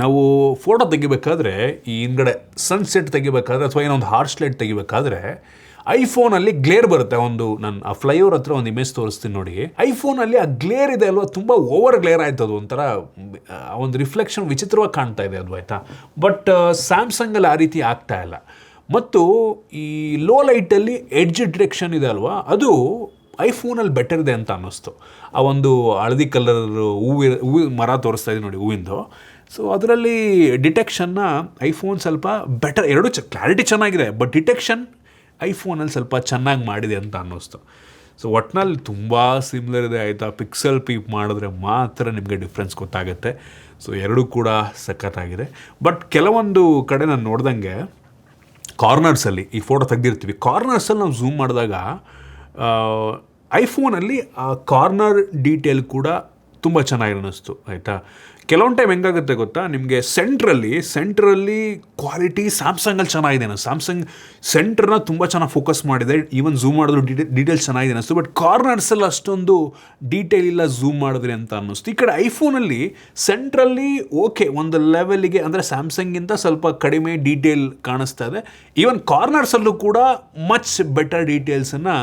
ನಾವು ಫೋಟೋ ತೆಗಿಬೇಕಾದ್ರೆ ಈ ಹಿಂದ್ಗಡೆ ಸನ್ಸೆಟ್ ತೆಗಿಬೇಕಾದ್ರೆ ಅಥವಾ ಏನೋ ಒಂದು ಹಾರ್ಸ್ ಲೈಟ್ ತೆಗಿಬೇಕಾದ್ರೆ ಐಫೋನಲ್ಲಿ ಗ್ಲೇರ್ ಬರುತ್ತೆ. ನಾನು ಆ ಫ್ಲೈಓವರ್ ಹತ್ರ ಒಂದು ಇಮೇಜ್ ತೋರಿಸ್ತೀನಿ ನೋಡಿ. ಐಫೋನಲ್ಲಿ ಆ ಗ್ಲೇರ್ ಇದೆ ಅಲ್ವಾ, ತುಂಬ ಓವರ್ ಗ್ಲೇರ್ ಆಯ್ತು, ಅದು ಒಂಥರ ಒಂದು ರಿಫ್ಲೆಕ್ಷನ್ ವಿಚಿತ್ರವಾಗಿ ಕಾಣ್ತಾ ಇದೆ ಅದು ಆಯಿತಾ. ಬಟ್ ಸ್ಯಾಮ್ಸಂಗಲ್ಲಿ ಆ ರೀತಿ ಆಗ್ತಾ ಇಲ್ಲ. ಮತ್ತು ಈ ಲೋ ಲೈಟಲ್ಲಿ ಎಡ್ಜ್ ಡಿಟೆಕ್ಷನ್ ಇದೆ ಅಲ್ವಾ, ಅದು ಐಫೋನಲ್ಲಿ ಬೆಟರ್ ಇದೆ ಅಂತ ಅನ್ನಿಸ್ತು. ಆ ಒಂದು ಹಳದಿ ಕಲರ್ ಹೂವು ಮರ ತೋರಿಸ್ತಾ ಇದೆ ನೋಡಿ, ಹೂವಿಂದು. ಸೊ ಅದರಲ್ಲಿ ಡಿಟೆಕ್ಷನ್ನ ಐಫೋನ್ ಸ್ವಲ್ಪ ಬೆಟರ್, ಎರಡು ಕ್ಲಾರಿಟಿ ಚೆನ್ನಾಗಿದೆ, ಬಟ್ ಡಿಟೆಕ್ಷನ್ ಐಫೋನಲ್ಲಿ ಸ್ವಲ್ಪ ಚೆನ್ನಾಗಿ ಮಾಡಿದೆ ಅಂತ ಅನ್ನಿಸ್ತು. ಸೊ ಒಟ್ಟಿನಲ್ಲಿ ತುಂಬ ಸಿಮಿಲರ್ ಇದೆ ಆಯಿತಾ. ಪಿಕ್ಸೆಲ್ ಪೀಪ್ ಮಾಡಿದ್ರೆ ಮಾತ್ರ ನಿಮಗೆ ಡಿಫ್ರೆನ್ಸ್ ಗೊತ್ತಾಗುತ್ತೆ. ಸೊ ಎರಡೂ ಕೂಡ ಸಖತ್ತಾಗಿದೆ. ಬಟ್ ಕೆಲವೊಂದು ಕಡೆ ನಾನು ನೋಡ್ದಂಗೆ ಕಾರ್ನರ್ಸಲ್ಲಿ ಈ ಫೋಟೋ ತೆಗೆದಿರ್ತೀವಿ, ಕಾರ್ನರ್ಸಲ್ಲಿ ನಾವು ಝೂಮ್ ಮಾಡಿದಾಗ ಐಫೋನಲ್ಲಿ ಆ ಕಾರ್ನರ್ ಡೀಟೇಲ್ ಕೂಡ ತುಂಬ ಚೆನ್ನಾಗಿ ಅನ್ನಿಸ್ತು ಆಯಿತಾ. ಕೆಲವೊಂದು ಟೈಮ್ ಹೆಂಗಾಗುತ್ತೆ ಗೊತ್ತಾ, ನಿಮಗೆ ಸೆಂಟ್ರಲ್ಲಿ ಕ್ವಾಲಿಟಿ ಸ್ಯಾಮ್ಸಂಗಲ್ಲಿ ಚೆನ್ನಾಗಿದೆ. ಸ್ಯಾಮ್ಸಂಗ್ ಸೆಂಟ್ರನ್ನ ತುಂಬ ಚೆನ್ನಾಗಿ ಫೋಕಸ್ ಮಾಡಿದೆ, ಈವನ್ ಝೂಮ್ ಮಾಡಿದ್ರು ಡೀಟೇಲ್ಸ್ ಚೆನ್ನಾಗಿದೆ ಅನ್ನಿಸ್ತು. ಬಟ್ ಕಾರ್ನರ್ಸಲ್ಲಿ ಅಷ್ಟೊಂದು ಡೀಟೇಲ್ ಇಲ್ಲ ಝೂಮ್ ಮಾಡಿದ್ರೆ ಅಂತ ಅನ್ನಿಸ್ತು. ಈ ಕಡೆ ಐಫೋನಲ್ಲಿ ಸೆಂಟ್ರಲ್ಲಿ ಓಕೆ ಒಂದು ಲೆವೆಲಿಗೆ, ಅಂದರೆ ಸ್ಯಾಮ್ಸಂಗಿಂತ ಸ್ವಲ್ಪ ಕಡಿಮೆ ಡೀಟೇಲ್ ಕಾಣಿಸ್ತಾ ಇದೆ. ಈವನ್ ಕಾರ್ನರ್ಸಲ್ಲೂ ಕೂಡ ಮಚ್ ಬೆಟರ್ ಡೀಟೇಲ್ಸನ್ನು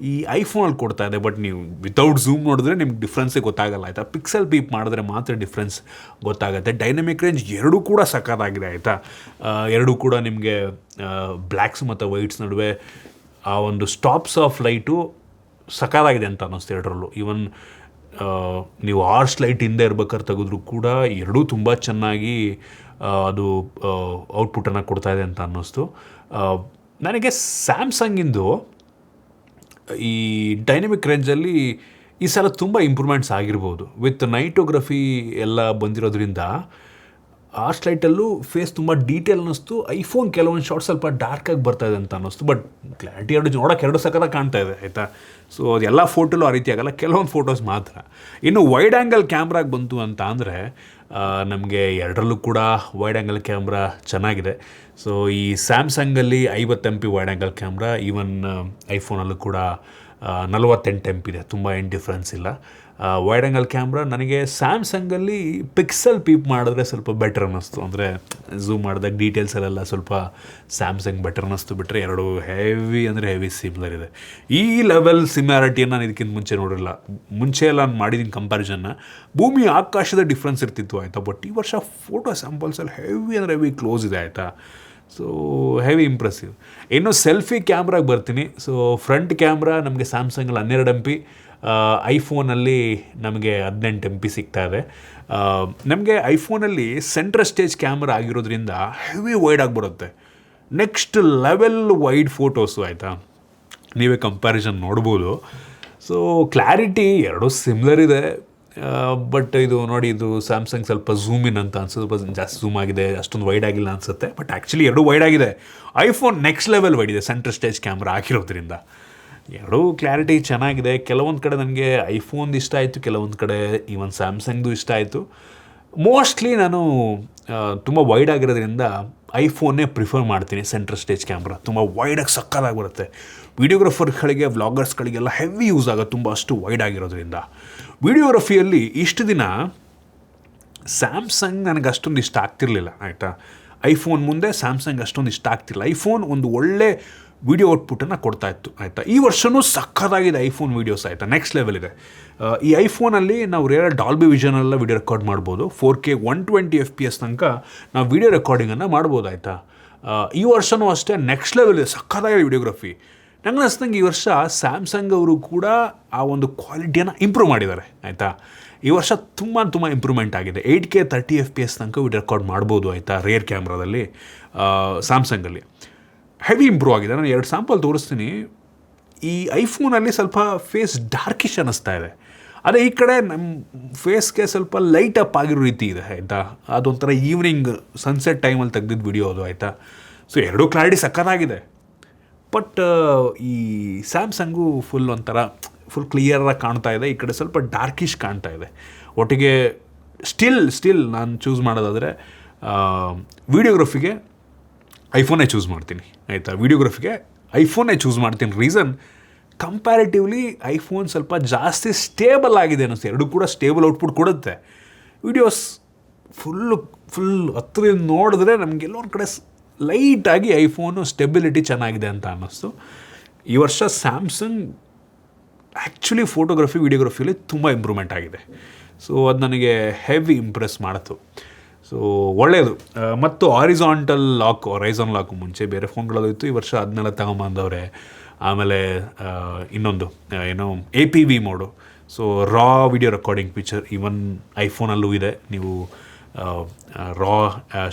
ಈ ಐಫೋನಲ್ಲಿ ಕೊಡ್ತಾ ಇದೆ. ಬಟ್ ನೀವು ವಿತೌಟ್ ಝೂಮ್ ನೋಡಿದ್ರೆ ನಿಮ್ಗೆ ಡಿಫ್ರೆನ್ಸೇ ಗೊತ್ತಾಗಲ್ಲ ಆಯಿತಾ. ಪಿಕ್ಸೆಲ್ ಪೀಪ್ ಮಾಡಿದ್ರೆ ಮಾತ್ರ ಡಿಫ್ರೆನ್ಸ್ ಗೊತ್ತಾಗುತ್ತೆ. ಡೈನಮಿಕ್ ರೇಂಜ್ ಎರಡೂ ಕೂಡ ಸಖತ್ತಾಗಿದೆ ಆಯಿತಾ. ಎರಡೂ ಕೂಡ ನಿಮಗೆ ಬ್ಲ್ಯಾಕ್ಸ್ ಮತ್ತು ವೈಟ್ಸ್ ನಡುವೆ ಆ ಒಂದು ಸ್ಟಾಪ್ಸ್ ಆಫ್ ಲೈಟು ಸಖತ್ತಾಗಿದೆ ಅಂತ ಅನ್ನಿಸ್ತು ಎರಡರಲ್ಲೂ. ಈವನ್ ನೀವು ಆರ್ಸ್ ಲೈಟ್ ಹಿಂದೆ ಇರ್ಬೇಕಾದ್ರೆ ತೆಗೆದ್ರೂ ಕೂಡ ಎರಡೂ ತುಂಬ ಚೆನ್ನಾಗಿ ಅದು ಔಟ್ಪುಟ್ಟನ್ನು ಕೊಡ್ತಾಯಿದೆ ಅಂತ ಅನ್ನಿಸ್ತು ನನಗೆ. ಸ್ಯಾಮ್ಸಂಗಿಂದು ಈ ಡೈನಮಿಕ್ ರೇಂಜಲ್ಲಿ ಈ ಸಲ ತುಂಬ ಇಂಪ್ರೂವ್ಮೆಂಟ್ಸ್ ಆಗಿರ್ಬೋದು. ವಿತ್ ನೈಟೋಗ್ರಫಿ ಎಲ್ಲ ಬಂದಿರೋದ್ರಿಂದ ಆರ್ಸ್ ಲೈಟಲ್ಲೂ ಫೇಸ್ ತುಂಬ ಡೀಟೇಲ್ ಅನ್ನಿಸ್ತು. ಐಫೋನ್ ಕೆಲವೊಂದು ಶಾರ್ಟ್ ಸ್ವಲ್ಪ ಡಾರ್ಕಾಗಿ ಬರ್ತಾಯಿದೆ ಅಂತ ಅನ್ನಿಸ್ತು. ಬಟ್ ಕ್ಲಾರಿಟಿ ನೋಡೋಕೆ ಎರಡು ಸಕತ್ತಾಗಿ ಕಾಣ್ತಾ ಇದೆ ಆಯಿತಾ. ಸೊ ಅದೆಲ್ಲ ಫೋಟೋಲ್ಲೂ ಆ ರೀತಿ ಆಗಲ್ಲ, ಕೆಲವೊಂದು ಫೋಟೋಸ್ ಮಾತ್ರ. ಇನ್ನು ವೈಡ್ ಆ್ಯಂಗಲ್ ಕ್ಯಾಮ್ರಾಗೆ ಬಂತು ಅಂತ ಅಂದರೆ ನಮಗೆ ಎರಡರಲ್ಲೂ ಕೂಡ ವೈಡ್ ಆ್ಯಂಗಲ್ ಕ್ಯಾಮ್ರಾ ಚೆನ್ನಾಗಿದೆ. ಸೊ ಈ ಸ್ಯಾಮ್ಸಂಗಲ್ಲಿ 50 MP wide angle camera, even ಐಫೋನಲ್ಲೂ ಕೂಡ 48 MP ಇದೆ, ತುಂಬ ಏನು ಡಿಫ್ರೆನ್ಸ್ ಇಲ್ಲ. ವೈಡ್ ಆ್ಯಂಗಲ್ ಕ್ಯಾಮ್ರಾ ನನಗೆ ಸ್ಯಾಮ್ಸಂಗಲ್ಲಿ ಪಿಕ್ಸೆಲ್ ಪೀಪ್ ಮಾಡಿದ್ರೆ ಸ್ವಲ್ಪ ಬೆಟರ್ ಅನ್ನಿಸ್ತು. ಅಂದರೆ ಝೂಮ್ ಮಾಡಿದಾಗ ಡೀಟೇಲ್ಸಲ್ಲೆಲ್ಲ ಸ್ವಲ್ಪ ಸ್ಯಾಮ್ಸಂಗ್ ಬೆಟರ್ ಅನ್ನಿಸ್ತು. ಬಿಟ್ಟರೆ ಎರಡು ಹೆವಿ ಸಿಮಿಲರ್ ಇದೆ. ಈ ಲೆವೆಲ್ ಸಿಮಿಲಾರಿಟಿಯನ್ನು ನಾನು ಇದಕ್ಕಿಂತ ಮುಂಚೆ ನೋಡಿರಲಿಲ್ಲ. ಮುಂಚೆ ಎಲ್ಲ ನಾನು ಮಾಡಿದ್ದೀನಿ ಕಂಪ್ಯಾರಿಸನ್ನ, ಭೂಮಿ ಆಕಾಶದ ಡಿಫ್ರೆನ್ಸ್ ಇರ್ತಿತ್ತು ಆಯಿತಾ. ಬಟ್ ಈ ವರ್ಷ ಫೋಟೋ ಸ್ಯಾಂಪಲ್ಸಲ್ಲಿ ಹೆವಿ ಕ್ಲೋಸ್ ಇದೆ ಆಯಿತಾ. So heavy impressive. ಇನ್ನು ಸೆಲ್ಫಿ ಕ್ಯಾಮ್ರಾಗೆ ಬರ್ತೀನಿ. ಸೊ ಫ್ರಂಟ್ ಕ್ಯಾಮ್ರಾ ನಮಗೆ ಸ್ಯಾಮ್ಸಂಗಲ್ಲಿ 12 MP, ಐಫೋನಲ್ಲಿ ನಮಗೆ 18 MP ಸಿಗ್ತಾ ಇದೆ. ನಮಗೆ ಐಫೋನಲ್ಲಿ ಸೆಂಟ್ರ್ ಸ್ಟೇಜ್ ಕ್ಯಾಮ್ರಾ ಆಗಿರೋದ್ರಿಂದ ಹೆವಿ ವೈಡಾಗಿ ಬರುತ್ತೆ, ನೆಕ್ಸ್ಟ್ ಲೆವೆಲ್ ವೈಡ್ ಫೋಟೋಸು ಆಯಿತಾ. ನೀವೇ ಕಂಪ್ಯಾರಿಸನ್ ನೋಡ್ಬೋದು. ಸೊ ಕ್ಲಾರಿಟಿ ಎರಡೂ ಸಿಮಿಲರ್ ಇದೆ. ಬಟ್ ಇದು ನೋಡಿ, ಇದು ಸ್ಯಾಮ್ಸಂಗ್ ಸ್ವಲ್ಪ ಝೂಮ್ ಇನ್ ಅಂತ ಅನ್ಸುತ್ತೆ, ಸ್ವಲ್ಪ ಜಾಸ್ತಿ ಝೂಮ್ ಆಗಿದೆ, ಅಷ್ಟೊಂದು ವೈಡ್ ಆಗಿಲ್ಲ ಅನಿಸುತ್ತೆ. ಬಟ್ ಆ್ಯಕ್ಚುಲಿ ಎರಡೂ ವೈಡ್ ಆಗಿದೆ. ಐಫೋನ್ ನೆಕ್ಸ್ಟ್ ಲೆವೆಲ್ ವೈಡ್ ಇದೆ ಸೆಂಟ್ರ್ ಸ್ಟೇಜ್ ಕ್ಯಾಮ್ರಾ ಹಾಕಿರೋದ್ರಿಂದ. ಎರಡೂ ಕ್ಲಾರಿಟಿ ಚೆನ್ನಾಗಿದೆ. ಕೆಲವೊಂದು ಕಡೆ ನನಗೆ ಐಫೋನ್ದು ಇಷ್ಟ ಆಯಿತು, ಕೆಲವೊಂದು ಕಡೆ ಈವನ್ ಸ್ಯಾಮ್ಸಂಗ್ದು ಇಷ್ಟ ಆಯಿತು. ಮೋಸ್ಟ್ಲಿ ನಾನು ತುಂಬ ವೈಡ್ ಆಗಿರೋದ್ರಿಂದ ಐಫೋನ್ನೇ ಪ್ರಿಫರ್ ಮಾಡ್ತೀನಿ. ಸೆಂಟ್ರ್ ಸ್ಟೇಜ್ ಕ್ಯಾಮ್ರಾ ತುಂಬ ವೈಡಾಗಿ ಸಕ್ಕತ್ತಾಗಿ ಬರುತ್ತೆ. ವೀಡಿಯೋಗ್ರಫರ್ಗಳಿಗೆ, ವ್ಲಾಗರ್ಸ್ಗಳಿಗೆಲ್ಲ ಹೆವಿ ಯೂಸ್ ಆಗುತ್ತೆ, ತುಂಬ ಅಷ್ಟು ವೈಡ್ ಆಗಿರೋದ್ರಿಂದ. ವೀಡಿಯೋಗ್ರಫಿಯಲ್ಲಿ ಇಷ್ಟು ದಿನ ಸ್ಯಾಮ್ಸಂಗ್ ನನಗೆ ಅಷ್ಟೊಂದು ಇಷ್ಟ ಆಗ್ತಿರಲಿಲ್ಲ ಆಯಿತಾ. ಐಫೋನ್ ಮುಂದೆ ಸ್ಯಾಮ್ಸಂಗ್ ಅಷ್ಟೊಂದು ಇಷ್ಟ ಆಗ್ತಿಲ್ಲ. ಐಫೋನ್ ಒಂದು ಒಳ್ಳೆ ವೀಡಿಯೋ ಔಟ್ಪುಟ್ಟನ್ನು ಕೊಡ್ತಾಯಿತ್ತು ಆಯಿತಾ. ಈ ವರ್ಷವೂ ಸಕ್ಕತ್ತಾಗಿದೆ ಐಫೋನ್ ವೀಡಿಯೋಸ್ ಆಯಿತಾ, ನೆಕ್ಸ್ಟ್ ಲೆವೆಲ್ ಇದೆ. ಈ ಐಫೋನಲ್ಲಿ ನಾವು ಡಾಲ್ಬಿ ವಿಷನಲ್ಲ ವೀಡಿಯೋ ರೆಕಾರ್ಡ್ ಮಾಡ್ಬೋದು. 4K 120 FPS ತನಕ ನಾವು ವೀಡಿಯೋ ರೆಕಾರ್ಡಿಂಗನ್ನು ಮಾಡ್ಬೋದು ಆಯಿತಾ. ಈ ವರ್ಷವೂ ಅಷ್ಟೇ ನೆಕ್ಸ್ಟ್ ಲೆವೆಲ್ ಇದೆ, ಸಕ್ಕತ್ತಾಗಿದೆ ವೀಡಿಯೋಗ್ರಫಿ. ನಂಗೆ ಅನಿಸ್ತಂಗೆ ಈ ವರ್ಷ ಸ್ಯಾಮ್ಸಂಗ್ ಅವರು ಕೂಡ ಆ ಒಂದು ಕ್ವಾಲಿಟಿಯನ್ನು ಇಂಪ್ರೂವ್ ಮಾಡಿದ್ದಾರೆ ಆಯಿತಾ. ಈ ವರ್ಷ ತುಂಬ ಇಂಪ್ರೂವ್ಮೆಂಟ್ ಆಗಿದೆ. 8K 30 FPS ತನಕ ವೀಡಿಯೋ ರೆಕಾರ್ಡ್ ಮಾಡ್ಬೋದು ಆಯಿತಾ, ರೇರ್ ಕ್ಯಾಮ್ರಾದಲ್ಲಿ ಸ್ಯಾಮ್ಸಂಗಲ್ಲಿ ಹೆವಿ ಇಂಪ್ರೂವ್ ಆಗಿದೆ. ನಾನು 2 ಸ್ಯಾಂಪಲ್ ತೋರಿಸ್ತೀನಿ. ಈ ಐಫೋನಲ್ಲಿ ಸ್ವಲ್ಪ ಫೇಸ್ ಡಾರ್ಕಿಶ್ ಅನ್ನಿಸ್ತಾ ಇದೆ. ಅದೇ ಈ ಕಡೆ ನಮ್ಮ ಫೇಸ್ಗೆ ಸ್ವಲ್ಪ ಲೈಟ್ ಅಪ್ ಆಗಿರೋ ರೀತಿ ಇದೆ, ಆಯಿತಾ. ಅದೊಂಥರ ಈವ್ನಿಂಗ್ ಸನ್ಸೆಟ್ ಟೈಮಲ್ಲಿ ತೆಗ್ದಿದ್ದು ವಿಡಿಯೋ ಅದು, ಆಯಿತಾ. ಸೊ ಎರಡೂ ಕ್ಲಾರಿಟಿ ಸಕ್ಕತ್ತಾಗಿದೆ. ಬಟ್ ಈ ಸ್ಯಾಮ್ಸಂಗು ಫುಲ್ ಕ್ಲಿಯರಾಗಿ ಕಾಣ್ತಾ ಇದೆ, ಈ ಕಡೆ ಸ್ವಲ್ಪ ಡಾರ್ಕಿಶ್ ಕಾಣ್ತಾ ಇದೆ. ಒಟ್ಟಿಗೆ ಸ್ಟಿಲ್ ನಾನು ಚೂಸ್ ಮಾಡೋದಾದರೆ ವೀಡಿಯೋಗ್ರಫಿಗೆ ಐಫೋನೇ ಚೂಸ್ ಮಾಡ್ತೀನಿ, ಆಯಿತಾ. ವೀಡಿಯೋಗ್ರಫಿಗೆ ಐಫೋನೇ ಚೂಸ್ ಮಾಡ್ತೀನಿ. ರೀಸನ್, ಕಂಪ್ಯಾರಿಟಿವ್ಲಿ ಐಫೋನ್ ಸ್ವಲ್ಪ ಜಾಸ್ತಿ ಸ್ಟೇಬಲ್ ಆಗಿದೆ ಅನ್ನಿಸ್ತು. ಎರಡೂ ಕೂಡ ಸ್ಟೇಬಲ್ ಔಟ್ಪುಟ್ ಕೊಡುತ್ತೆ. ವೀಡಿಯೋಸ್ ಫುಲ್ ಹತ್ತಿರದಿಂದ ನೋಡಿದ್ರೆ ನಮಗೆಲ್ಲೋ ಒಂದು ಕಡೆ ಲೈಟಾಗಿ ಐಫೋನು ಸ್ಟೆಬಿಲಿಟಿ ಚೆನ್ನಾಗಿದೆ ಅಂತ ಅನ್ನಿಸ್ತು. ಈ ವರ್ಷ ಸ್ಯಾಮ್ಸಂಗ್ ಆ್ಯಕ್ಚುಲಿ ಫೋಟೋಗ್ರಫಿ ವೀಡಿಯೋಗ್ರಫಿಯಲ್ಲಿ ತುಂಬ ಇಂಪ್ರೂವ್ಮೆಂಟ್ ಆಗಿದೆ. ಸೊ ಅದು ನನಗೆ ಹೆವಿ ಇಂಪ್ರೆಸ್ ಮಾಡಿತು. ಸೊ ಒಳ್ಳೆಯದು. ಮತ್ತು ಹಾರಿಸಾಂಟಲ್ ರೈಸಾನ್ ಲಾಕು ಮುಂಚೆ ಬೇರೆ ಫೋನ್ಗಳಲ್ಲಿತ್ತು, ಈ ವರ್ಷ ಅದನ್ನೆಲ್ಲ ತಗೊಂಬಂದವ್ರೆ. ಆಮೇಲೆ ಇನ್ನೊಂದು ಏನೋ APV ಮೋಡು, ಸೊ ರಾ ವಿಡಿಯೋ ರೆಕಾರ್ಡಿಂಗ್ ಫೀಚರ್ ಈವನ್ ಐಫೋನಲ್ಲೂ ಇದೆ. ನೀವು ರಾ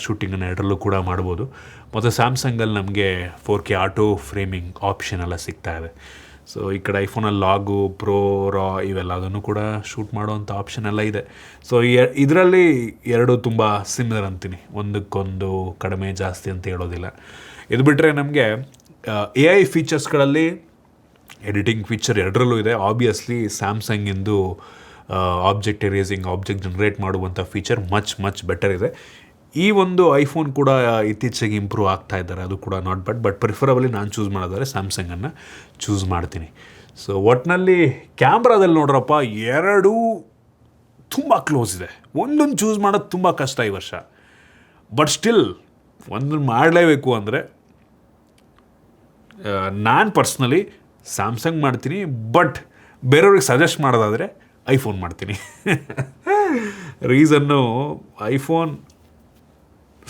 ಶೂಟಿಂಗನ್ನು ಎರಡರಲ್ಲೂ ಕೂಡ ಮಾಡ್ಬೋದು. ಮತ್ತು ಸ್ಯಾಮ್ಸಂಗಲ್ಲಿ ನಮಗೆ 4K ಆಟೋ ಫ್ರೇಮಿಂಗ್ ಆಪ್ಷನ್ ಎಲ್ಲ ಸಿಗ್ತಾ ಇದೆ. ಸೊ ಈ ಕಡೆ ಐಫೋನಲ್ಲಿ ಲಾಗು, ಪ್ರೋ, ರಾ ಇವೆಲ್ಲ ಅದನ್ನು ಕೂಡ ಶೂಟ್ ಮಾಡೋವಂಥ ಆಪ್ಷನ್ ಎಲ್ಲ ಇದೆ. ಸೊ ಇದರಲ್ಲಿ ಎರಡು ತುಂಬ ಸಿಮಿಲರ್ ಅಂತೀನಿ, ಒಂದಕ್ಕೊಂದು ಕಡಿಮೆ ಜಾಸ್ತಿ ಅಂತ ಹೇಳೋದಿಲ್ಲ. ಇದು ಬಿಟ್ಟರೆ ನಮಗೆ AI ಫೀಚರ್ಸ್ಗಳಲ್ಲಿ ಎಡಿಟಿಂಗ್ ಫೀಚರ್ ಎರಡರಲ್ಲೂ ಇದೆ. ಆಬ್ವಿಯಸ್ಲಿ ಸ್ಯಾಮ್ಸಂಗಿಂದು ಆಬ್ಜೆಕ್ಟ್ ಎರೇಸಿಂಗ್, ಆಬ್ಜೆಕ್ಟ್ ಜನ್ರೇಟ್ ಮಾಡುವಂಥ ಫೀಚರ್ ಮಚ್ ಬೆಟರ್ ಇದೆ. ಈ ಒಂದು ಐಫೋನ್ ಕೂಡ ಇತ್ತೀಚೆಗೆ ಇಂಪ್ರೂವ್ ಆಗ್ತಾ ಇದ್ದಾರೆ, ಅದು ಕೂಡ ನಾಟ್ ಬಟ್ ಪ್ರಿಫರಬಲಿ ನಾನು ಚೂಸ್ ಮಾಡೋದಾದರೆ ಸ್ಯಾಮ್ಸಂಗನ್ನು ಚೂಸ್ ಮಾಡ್ತೀನಿ. ಸೊ ಒಟ್ಟಿನಲ್ಲಿ ಕ್ಯಾಮ್ರಾದಲ್ಲಿ ನೋಡ್ರಪ್ಪ, ಎರಡೂ ತುಂಬ ಕ್ಲೋಸ್ ಇದೆ. ಒಂದೊಂದು ಚೂಸ್ ಮಾಡೋದು ತುಂಬ ಕಷ್ಟ ಈ ವರ್ಷ. ಬಟ್ ಸ್ಟಿಲ್ ಒಂದನ್ನು ಮಾಡಲೇಬೇಕು ಅಂದರೆ ನಾನು ಪರ್ಸ್ನಲಿ ಸ್ಯಾಮ್ಸಂಗ್ ಮಾಡ್ತೀನಿ. ಬಟ್ ಬೇರೆಯವ್ರಿಗೆ ಸಜೆಸ್ಟ್ ಮಾಡೋದಾದರೆ ಐಫೋನ್ ಮಾಡ್ತೀನಿ. ರೀಸನ್ನು, ಐಫೋನ್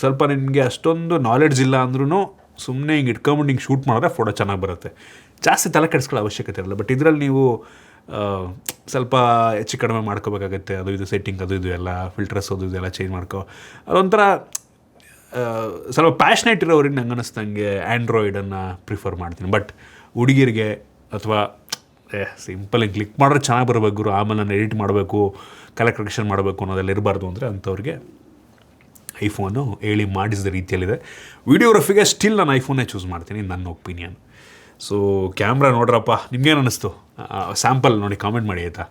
ಸ್ವಲ್ಪ ನಿನಗೆ ಅಷ್ಟೊಂದು ನಾಲೆಡ್ಜ್ ಇಲ್ಲ ಅಂದ್ರೂ ಸುಮ್ಮನೆ ಹಿಂಗೆ ಇಟ್ಕೊಂಬಿಟ್ಟು ಹಿಂಗೆ ಶೂಟ್ ಮಾಡಿದ್ರೆ ಫೋಟೋ ಚೆನ್ನಾಗಿ ಬರುತ್ತೆ. ಜಾಸ್ತಿ ತಲೆ ಕೆಡಿಸ್ಕೊಳ್ಳೋ ಅವಶ್ಯಕತೆ ಇರಲ್ಲ. ಬಟ್ ಇದರಲ್ಲಿ ನೀವು ಸ್ವಲ್ಪ ಹೆಚ್ಚು ಕಡಿಮೆ ಮಾಡ್ಕೋಬೇಕಾಗತ್ತೆ. ಅದು ಇದು ಸೆಟ್ಟಿಂಗ್, ಅದು ಇದು ಎಲ್ಲ ಫಿಲ್ಟರ್ಸ್, ಅದು ಇದೆಲ್ಲ ಚೇಂಜ್ ಅದೊಂಥರ ಸ್ವಲ್ಪ ಪ್ಯಾಷನೇಟ್ ಇರೋರಿಗೆ ನಂಗೆ ಅನ್ನಿಸ್ದಂಗೆ ಆ್ಯಂಡ್ರಾಯ್ಡನ್ನು ಪ್ರಿಫರ್ ಮಾಡ್ತೀನಿ. ಬಟ್ ಹುಡುಗಿರಿಗೆ ಅಥವಾ ಸಿಂಪಲ್ ಹಿಂಗೆ ಕ್ಲಿಕ್ ಮಾಡಿದ್ರೆ ಚೆನ್ನಾಗಿ ಬರಬೇಕು ಗುರು, ಆಮೇಲೆ ನಾನು ಎಡಿಟ್ ಮಾಡಬೇಕು, ಕಲರ್ ಕರೆಕ್ಷನ್ ಮಾಡಬೇಕು ಅನ್ನೋದೆಲ್ಲ ಇರಬಾರ್ದು ಅಂದರೆ ಅಂಥವ್ರಿಗೆ ಐಫೋನು ಹೇಳಿ ಮಾಡಿಸಿದ ರೀತಿಯಲ್ಲಿದೆ. ವೀಡಿಯೋಗ್ರಫಿಗೆ ಸ್ಟಿಲ್ ನಾನು ಐಫೋನೇ ಚೂಸ್ ಮಾಡ್ತೀನಿ, ನನ್ನ ಒಪಿನಿಯನ್. ಸೊ ಕ್ಯಾಮ್ರಾ ನೋಡ್ರಪ್ಪ, ನಿಮ್ಗೇನು ಅನ್ನಿಸ್ತು? ಸ್ಯಾಂಪಲ್ ನೋಡಿ ಕಾಮೆಂಟ್ ಮಾಡಿ, ಆಯಿತಾ.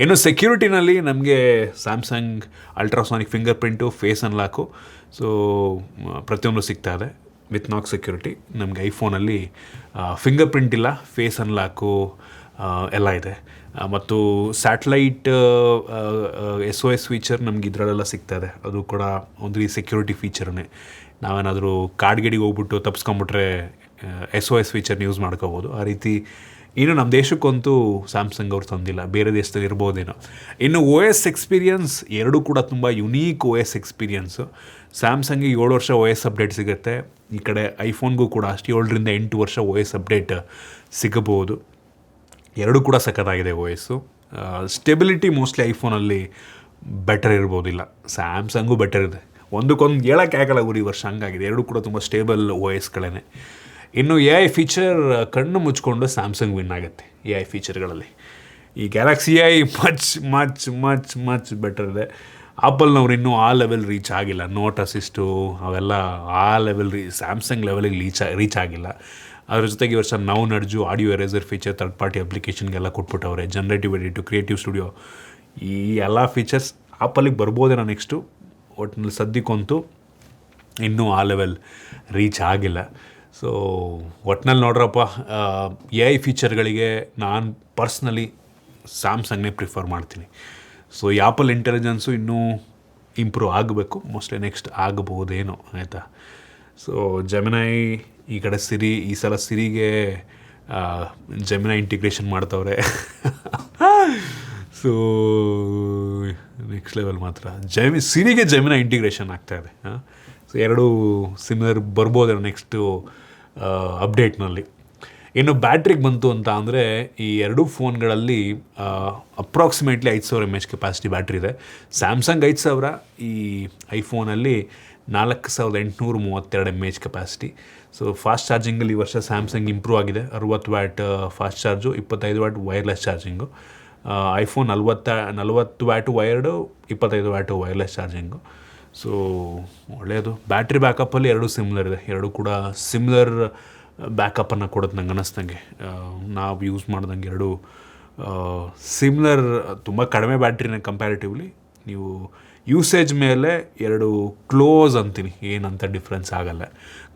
ಇನ್ನು ಸೆಕ್ಯೂರಿಟಿನಲ್ಲಿ ನಮಗೆ Samsung ultrasonic fingerprint, face unlock, so ಪ್ರತಿಯೊಂದು ಸಿಗ್ತಾ ಇದೆ ವಿತ್ ನಾಕ್ ಸೆಕ್ಯೂರಿಟಿ. ನಮಗೆ ಐಫೋನಲ್ಲಿ ಫಿಂಗರ್ ಪ್ರಿಂಟ್ ಇಲ್ಲ, ಫೇಸ್ ಅನ್ಲಾಕು ಎಲ್ಲ ಇದೆ. ಮತ್ತು ಸ್ಯಾಟಲೈಟ್ SOS ಫೀಚರ್ ನಮ್ಗೆ ಇದರಲ್ಲೆಲ್ಲ ಸಿಗ್ತಾಯಿದೆ, ಅದು ಕೂಡ ಒಂದು ಸೆಕ್ಯೂರಿಟಿ ಫೀಚರ್ನೇ. ನಾವೇನಾದರೂ ಕಾಡ್ಗಡಿಗೆ ಹೋಗ್ಬಿಟ್ಟು ತಪ್ಪಿಸ್ಕೊಂಬಿಟ್ರೆ SOS ಫೀಚರ್ನ ಯೂಸ್ ಮಾಡ್ಕೋಬೋದು. ಆ ರೀತಿ ಇನ್ನು ನಮ್ಮ ದೇಶಕ್ಕಂತೂ ಸ್ಯಾಮ್ಸಂಗ್ ಅವ್ರು ತಂದಿಲ್ಲ, ಬೇರೆ ದೇಶದಲ್ಲಿ ಇರ್ಬೋದೇನೋ. ಇನ್ನು OS ಎಕ್ಸ್ಪೀರಿಯನ್ಸ್ ಎರಡೂ ಕೂಡ ತುಂಬ ಯುನೀಕ್ OS ಎಕ್ಸ್ಪೀರಿಯನ್ಸು. ಸ್ಯಾಮ್ಸಂಗಿಗೆ 7 ವರ್ಷ OS ಅಪ್ಡೇಟ್ ಸಿಗುತ್ತೆ, ಈ ಕಡೆ ಐಫೋನ್ಗೂ ಕೂಡ ಅಷ್ಟು 7ರಿಂದ 8 ವರ್ಷ OS ಅಪ್ಡೇಟ್ ಸಿಗಬಹುದು. ಎರಡೂ ಕೂಡ ಸಖತ್ತಾಗಿದೆ OS. ಸ್ಟೆಬಿಲಿಟಿ ಮೋಸ್ಟ್ಲಿ ಐಫೋನಲ್ಲಿ ಬೆಟರ್ ಇರ್ಬೋದಿಲ್ಲ, ಸ್ಯಾಮ್ಸಂಗು ಬೆಟರ್ ಇದೆ. ಒಂದಕ್ಕೊಂದು ಹೇಳೋಕ್ಕೆ ಆಗಲ್ಲ ಗುರು, ಈ ವರ್ಷ ಹಂಗಾಗಿದೆ. ಎರಡೂ ಕೂಡ ತುಂಬ ಸ್ಟೇಬಲ್ OSಗಳೇ. ಇನ್ನು AI ಫೀಚರ್ ಕಣ್ಣು ಮುಚ್ಕೊಂಡು ಸ್ಯಾಮ್ಸಂಗ್ ವಿನ್ ಆಗುತ್ತೆ AI ಫೀಚರ್ಗಳಲ್ಲಿ. ಈ ಗ್ಯಾಲಕ್ಸಿ AI ಮಚ್ ಬೆಟರ್ ಇದೆ. ಆಪಲ್ನವ್ರು ಇನ್ನೂ ಆ ಲೆವೆಲ್ ರೀಚ್ ಆಗಿಲ್ಲ. ನೋಟ್ ಅಸಿಸ್ಟು ಅವೆಲ್ಲ ಆ ಲೆವೆಲ್ ಸ್ಯಾಮ್ಸಂಗ್ ಲೆವೆಲಿಗೆ ರೀಚ್ ಆಗಿಲ್ಲ. ಅದ್ರ ಜೊತೆಗೆ ಈ ವರ್ಷ ನಾವು ನಡ್ಜು audio eraser feature third party ಅಪ್ಲಿಕೇಶನ್ಗೆಲ್ಲ ಕೊಟ್ಬಿಟ್ಟವ್ರೆ. ಜನ್ರೇಟಿವ್ ಎಡಿಟು, ಕ್ರಿಯೇಟಿವ್ ಸ್ಟುಡಿಯೋ, ಈ ಎಲ್ಲ ಫೀಚರ್ಸ್ ಆಪಲ್ಲಿಗೆ ಬರ್ಬೋದೇನೋ ನೆಕ್ಸ್ಟು. ಒಟ್ಟಿನಲ್ಲಿ ಸದ್ಯಕ್ಕಂತೂ ಇನ್ನೂ ಆ ಲೆವೆಲ್ ರೀಚ್ ಆಗಿಲ್ಲ. ಸೊ ಒಟ್ಟಿನಲ್ಲಿ ನೋಡ್ರಪ್ಪ, AI ಫೀಚರ್ಗಳಿಗೆ ನಾನು ಪರ್ಸ್ನಲಿ ಸ್ಯಾಮ್ಸಂಗ್ನೇ ಪ್ರಿಫರ್ ಮಾಡ್ತೀನಿ. ಸೊ ಈ ಆಪಲ್ ಇಂಟೆಲಿಜೆನ್ಸು ಇನ್ನೂ ಇಂಪ್ರೂವ್ ಆಗಬೇಕು, ಮೋಸ್ಟ್ಲಿ ನೆಕ್ಸ್ಟ್ ಆಗಬಹುದೇನೋ, ಆಯಿತಾ. ಸೊ ಜೆಮಿನೈ, ಈ ಕಡೆ ಸಿರಿ, ಈ ಸಲ ಸಿರಿಗೆ ಜೆಮಿನೈ ಇಂಟಿಗ್ರೇಷನ್ ಮಾಡ್ತವ್ರೆ. ಸೊ ನೆಕ್ಸ್ಟ್ ಲೆವೆಲ್ ಮಾತ್ರ. ಸಿರಿಗೆ ಜೆಮಿನೈ ಇಂಟಿಗ್ರೇಷನ್ ಆಗ್ತಾಯಿದೆ. ಸೊ ಎರಡೂ ಸಿಮಿಲರ್ ಬರ್ಬೋದೇನೋ ನೆಕ್ಸ್ಟು ಅಪ್ಡೇಟ್ನಲ್ಲಿ. ಇನ್ನು ಬ್ಯಾಟ್ರಿಗೆ ಬಂತು ಅಂತ ಅಂದರೆ ಈ ಎರಡೂ ಫೋನ್ಗಳಲ್ಲಿ ಅಪ್ರಾಕ್ಸಿಮೇಟ್ಲಿ 5000 mAh ಕೆಪಾಸಿಟಿ ಬ್ಯಾಟ್ರಿ ಇದೆ. ಸ್ಯಾಮ್ಸಂಗ್ 5000, ಈ ಐಫೋನಲ್ಲಿ 4832 mAh ಕೆಪಾಸಿಟಿ. ಸೊ ಫಾಸ್ಟ್ ಚಾರ್ಜಿಂಗಲ್ಲಿ ಈ ವರ್ಷ ಸ್ಯಾಮ್ಸಂಗ್ ಇಂಪ್ರೂವ್ ಆಗಿದೆ. 60 watt fast charge, 25 watt wireless charging. IPhone 40 watt wired, 25 watt wireless charging. So ಒಳ್ಳೆಯದು. ಬ್ಯಾಟ್ರಿ ಬ್ಯಾಕಪ್ಪಲ್ಲಿ ಎರಡೂ ಸಿಮ್ಲರ್ ಇದೆ. ಎರಡೂ ಕೂಡ ಸಿಮ್ಲರ್ ಬ್ಯಾಕಪ್ಪನ್ನು ಕೊಡುತ್ತೆ ನಂಗೆ ಅನ್ನಿಸ್ದಂಗೆ. ನಾವು ಯೂಸ್ ಮಾಡ್ದಂಗೆ ಎರಡೂ ಸಿಮ್ಲರ್, ತುಂಬ ಕಡಿಮೆ ಬ್ಯಾಟ್ರಿನ ಕಂಪ್ಯಾರಿಟಿವ್ಲಿ. ನೀವು ಯೂಸೇಜ್ ಮೇಲೆ ಎರಡು ಕ್ಲೋಸ್ ಅಂತೀನಿ, ಏನಂತ ಡಿಫ್ರೆನ್ಸ್ ಆಗಲ್ಲ.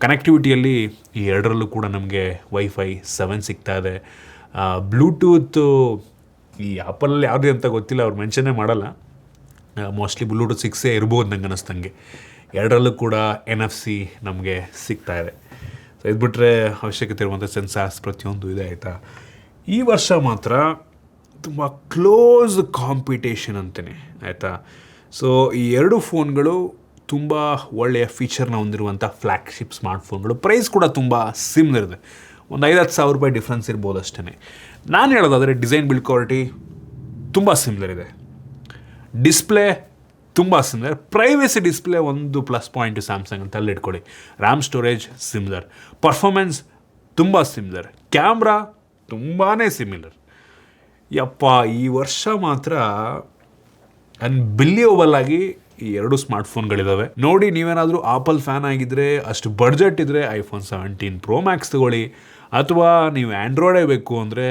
ಕನೆಕ್ಟಿವಿಟಿಯಲ್ಲಿ ಈ ಎರಡರಲ್ಲೂ ಕೂಡ ನಮಗೆ ವೈಫೈ 7 ಸಿಗ್ತಾ ಇದೆ. ಬ್ಲೂಟೂತು ಈ ಆ್ಯಪಲ್ಲಿ ಯಾವುದೇ ಅಂತ ಗೊತ್ತಿಲ್ಲ, ಅವ್ರು ಮೆನ್ಷನ್ನೇ ಮಾಡಲ್ಲ. ಮೋಸ್ಟ್ಲಿ ಬ್ಲೂಟೂತ್ 6 ಇರ್ಬೋದು ನಂಗೆ ಅನ್ನಿಸ್ದಂಗೆ. ಎರಡರಲ್ಲೂ ಕೂಡ NFC ನಮಗೆ ಸಿಗ್ತಾ ಇದೆ. ಸೊ ಇದು ಬಿಟ್ಟರೆ ಅವಶ್ಯಕತೆ ಇರುವಂಥ ಸೆನ್ಸಾರ್ಸ್ ಪ್ರತಿಯೊಂದು ಇದೆ, ಆಯಿತಾ. ಈ ವರ್ಷ ಮಾತ್ರ ತುಂಬ ಕ್ಲೋಸ್ ಕಾಂಪಿಟೇಷನ್ ಅಂತಲೇ, ಆಯಿತಾ. ಸೊ ಈ ಎರಡು ಫೋನ್ಗಳು ತುಂಬ ಒಳ್ಳೆಯ ಫೀಚರ್ನ ಹೊಂದಿರುವಂಥ ಫ್ಲ್ಯಾಗ್ಶಿಪ್ ಸ್ಮಾರ್ಟ್ಫೋನ್ಗಳು. ಪ್ರೈಸ್ ಕೂಡ ತುಂಬ ಸಿಮ್ಲರ್ ಇದೆ. ಒಂದು 5-10 ಸಾವಿರ ರೂಪಾಯಿ ಡಿಫ್ರೆನ್ಸ್ ಇರ್ಬೋದು ಅಷ್ಟೇ. ನಾನು ಹೇಳೋದಾದರೆ ಡಿಸೈನ್ ಬಿಲ್ಡ್ ಕ್ವಾಲಿಟಿ ತುಂಬ ಸಿಮ್ಲರ್ ಇದೆ. ಡಿಸ್ಪ್ಲೇ ತುಂಬ ಸಿಮ್ಲರ್. ಪ್ರೈವೇಸಿ ಡಿಸ್ಪ್ಲೇ ಒಂದು ಪ್ಲಸ್ ಪಾಯಿಂಟು ಸ್ಯಾಮ್ಸಂಗ್ ಅಂತ ಅಲ್ಲಿ ಇಟ್ಕೊಳ್ಳಿ. RAM storage similar. ಪರ್ಫಾರ್ಮೆನ್ಸ್ ತುಂಬ ಸಿಮ್ಲರ್. ಕ್ಯಾಮ್ರಾ ತುಂಬಾ ಸಿಮಿಲರ್. ಯಪ್ಪ, ಈ ವರ್ಷ ಮಾತ್ರ ಅನ್ಬಿಲಿಯಬಲ್ ಆಗಿ ಈ ಎರಡು ಸ್ಮಾರ್ಟ್ಫೋನ್ಗಳಿದ್ದಾವೆ. ನೋಡಿ, ನೀವೇನಾದರೂ ಆಪಲ್ ಫ್ಯಾನ್ ಆಗಿದ್ದರೆ, ಅಷ್ಟು ಬಡ್ಜೆಟ್ ಇದ್ದರೆ ಐಫೋನ್ 17 Pro Max ತಗೊಳ್ಳಿ. ಅಥವಾ ನೀವು ಆ್ಯಂಡ್ರಾಯ್ಡೇ ಬೇಕು ಅಂದರೆ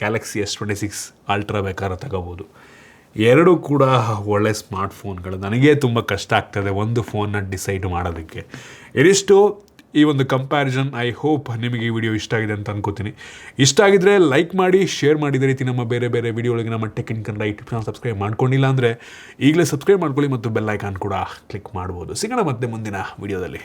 ಗ್ಯಾಲಕ್ಸಿ S26 ಅಲ್ಟ್ರಾ ಬೇಕಾದ್ರೆ ತಗೋಬೋದು. ಎರಡೂ ಕೂಡ ಒಳ್ಳೆ ಸ್ಮಾರ್ಟ್ಫೋನ್ಗಳು. ನನಗೇ ತುಂಬ ಕಷ್ಟ ಆಗ್ತದೆ ಒಂದು ಫೋನ್ನ ಡಿಸೈಡ್ ಮಾಡೋದಕ್ಕೆ. ಇದಿಷ್ಟು ಈ ಒಂದು ಕಂಪ್ಯಾರಿಸನ್. ಐ ಹೋಪ್ ನಿಮಗೆ ಈ ವಿಡಿಯೋ ಇಷ್ಟ ಆಗಿದೆ ಅಂತ ಅನ್ಕೋತೀನಿ. ಇಷ್ಟ ಆಗಿದ್ರೆ ಲೈಕ್ ಮಾಡಿ, ಶೇರ್ ಮಾಡಿ. ಇದೇ ರೀತಿ ನಮ್ಮ ಬೇರೆ ಬೇರೆ ವಿಡಿಯೋಗಳಿಗೆ ನಮ್ಮ tech in Kannada YouTube channel subscribe ಮಾಡ್ಕೊಂಡಿಲ್ಲ ಅಂದರೆ ಈಗಲೇ ಸಬ್ಸ್ಕ್ರೈಬ್ ಮಾಡ್ಕೊಳ್ಳಿ ಮತ್ತು ಬೆಲ್ ಐಕಾನ್ ಕೂಡ ಕ್ಲಿಕ್ ಮಾಡ್ಬೋದು. ಸಿಗೋಣ ಮತ್ತೆ ಮುಂದಿನ ವಿಡಿಯೋದಲ್ಲಿ.